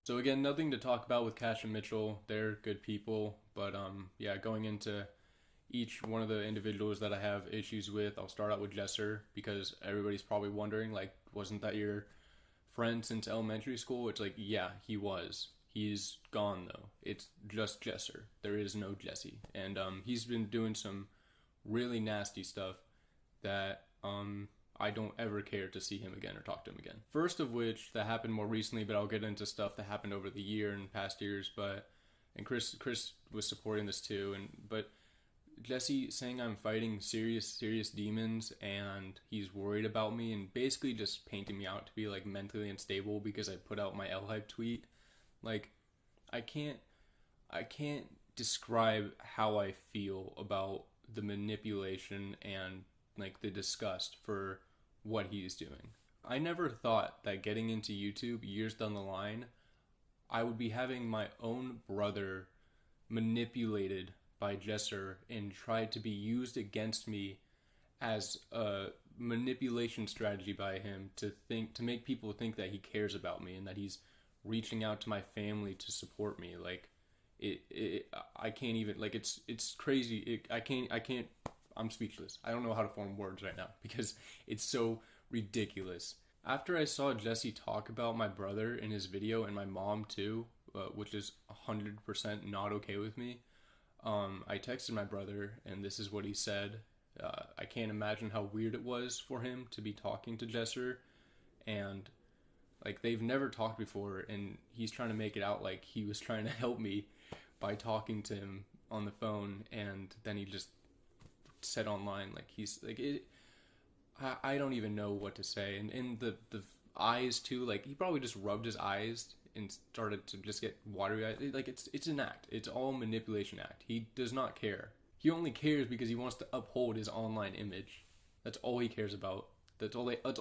So again, nothing to talk about with Cash and Mitchell. They're good people, but yeah, going into each one of the individuals that I have issues with, I'll start out with Jesser because everybody's probably wondering, like, wasn't that your friend since elementary school? It's like, yeah, he was. He's gone though. It's just Jesser. There is no Jesse, and he's been doing some really nasty stuff that I don't ever care to see him again or talk to him again. First of which that happened more recently, but I'll get into stuff that happened over the year and past years. But and Chris was supporting this too, and but Jesse saying I'm fighting serious demons and he's worried about me and basically just painting me out to be like mentally unstable because I put out my L hype tweet. Like I can't I can't describe how I feel about the manipulation and like the disgust for what he's doing. I never thought that getting into YouTube years down the line, I would be having my own brother manipulated by Jesser and tried to be used against me as a manipulation strategy by him to make people think that he cares about me and that he's reaching out to my family to support me. Like I can't even like it's crazy. I can't. I'm speechless. I don't know how to form words right now because it's so ridiculous. After I saw Jesse talk about my brother in his video and my mom too, which is 100% not okay with me, I texted my brother and this is what he said. I can't imagine how weird it was for him to be talking to Jesser, and like they've never talked before, and he's trying to make it out like he was trying to help me by talking to him on the phone, and then he just said online like he's like it. I don't even know what to say, and in the eyes too, like he probably just rubbed his eyes and started to just get watery eyes. Like it's an act. It's all manipulation act. He does not care. He only cares because he wants to uphold his online image. That's all he cares about. That's all they. That's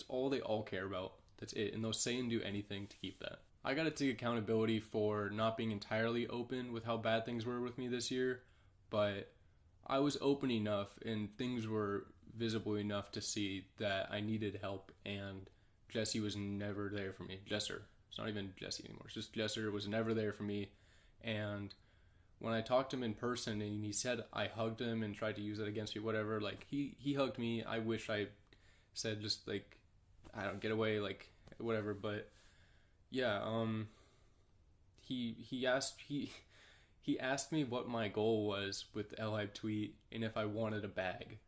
all they all care about. That's it. And they'll say and do anything to keep that. I gotta take accountability for not being entirely open with how bad things were with me this year, but I was open enough and things were visible enough to see that I needed help, and Jesse was never there for me. Jesser. It's not even Jesse anymore. It's just Jesser was never there for me. And when I talked to him in person and he said I hugged him and tried to use it against me, whatever, like he hugged me. I wish I said just like I don't get away, like whatever, but yeah, he asked me what my goal was with the L-Hype tweet and if I wanted a bag.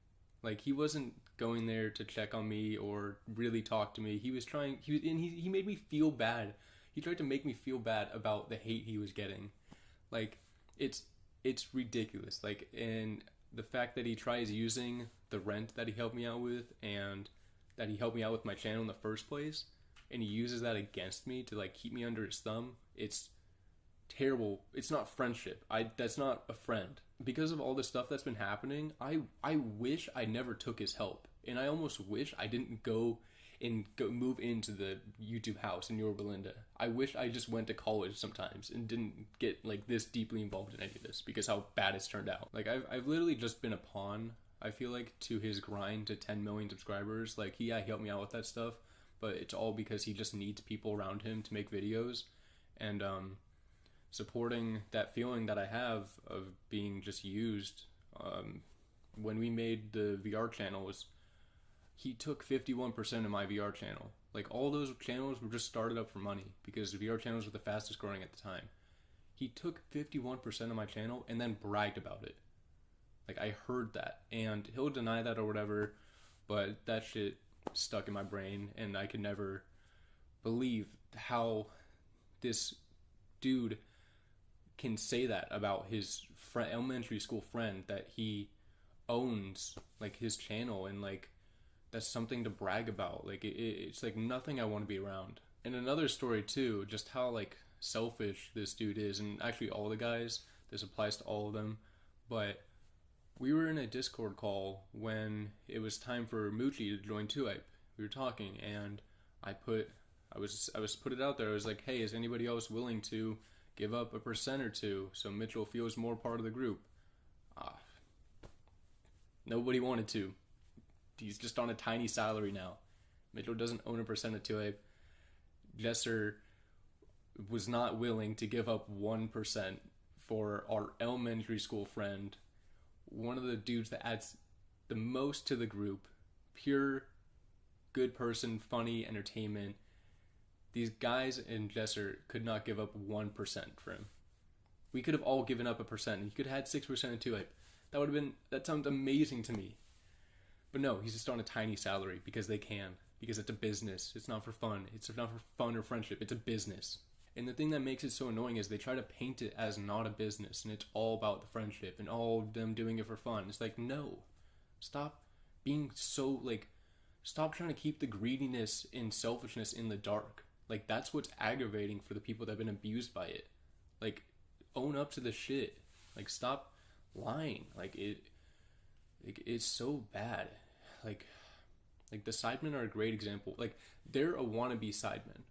Like he wasn't going there to check on me or really talk to me. He was trying. He made me feel bad. He tried to make me feel bad about the hate he was getting. Like it's it's ridiculous. Like and the fact that he tries using the rent that he helped me out with and that he helped me out with my channel in the first place, and he uses that against me to like keep me under his thumb. It's terrible. It's not friendship. That's not a friend. Because of all the stuff that's been happening, I wish I never took his help. And I almost wish I didn't go move into the YouTube house in Yorba Linda. I wish I just went to college sometimes and didn't get like this deeply involved in any of this because how bad it's turned out. Like I've literally just been a pawn, I feel like, to his grind to 10 million subscribers. Like he helped me out with that stuff, but it's all because he just needs people around him to make videos. And supporting that feeling that I have of being just used. When we made the VR channels, he took 51% of my VR channel. Like all those channels were just started up for money because the VR channels were the fastest growing at the time. He took 51% of my channel and then bragged about it. Like I heard that, and he'll deny that or whatever, but that shit stuck in my brain, and I could never believe how this dude can say that about his elementary school friend that he owns like his channel, and like that's something to brag about. Like it's like nothing I want to be around. And another story too, just how like selfish this dude is, and actually all the guys, this applies to all of them, but we were in a Discord call when it was time for Moochie to join 2-Hype. We were talking, and I was put it out there. I was like, hey, is anybody else willing to give up a percent or two so Mitchell feels more part of the group? Ah, nobody wanted to. He's just on a tiny salary now. Mitchell doesn't own a percent of 2-Hype. Jesser was not willing to give up 1% for our elementary school friend, one of the dudes that adds the most to the group, pure good person, funny entertainment. These guys in Jesser could not give up 1% for him. We could have all given up 1%, and he could have had 6% into it. That sounds amazing to me. But no, he's just on a tiny salary because they can. Because it's a business. It's not for fun. It's not for fun or friendship. It's a business. And the thing that makes it so annoying is they try to paint it as not a business, and it's all about the friendship and all of them doing it for fun. It's like, no. Stop being so, stop trying to keep the greediness and selfishness in the dark. Like, that's what's aggravating for the people that have been abused by it. Like, own up to the shit. Like, stop lying. It's so bad. Like the sidemen are a great example. Like, they're a wannabe sidemen,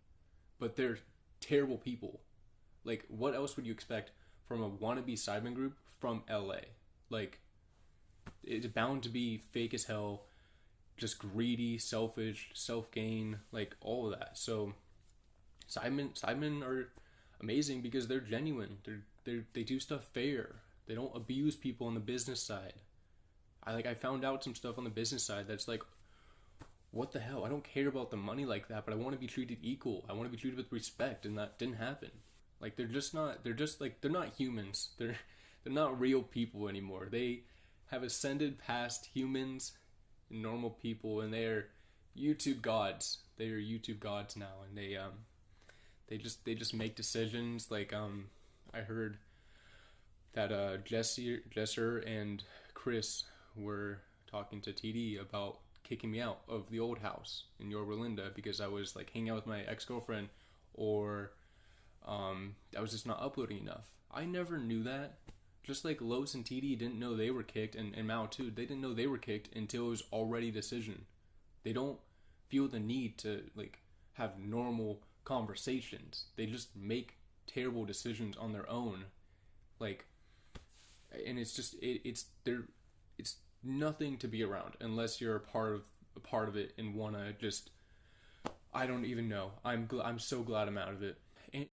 but they're terrible people. Like, what else would you expect from a wannabe sidemen group from LA? Like, it's bound to be fake as hell, just greedy, selfish, self-gain, like, all of that. So sidemen are amazing because they're genuine. They do stuff fair. They don't abuse people on the business side. I found out some stuff on the business side that's like, what the hell? I don't care about the money like that, but I want to be treated equal. I want to be treated with respect, and that didn't happen. Like, they're not humans. They're not real people anymore. They have ascended past humans and normal people, and they're YouTube gods. They are YouTube gods now, and they just make decisions. Like, I heard that Jesser and Chris were talking to TD about kicking me out of the old house in Yorba Linda because I was like hanging out with my ex-girlfriend, or I was just not uploading enough. I never knew that. Just like Los and TD didn't know they were kicked, and Mao too, they didn't know they were kicked until it was already a decision. They don't feel the need to like have normal conversations. They just make terrible decisions on their own. Like, and it's just it's nothing to be around unless you're a part of it and wanna just, I don't even know. I'm so glad I'm out of it.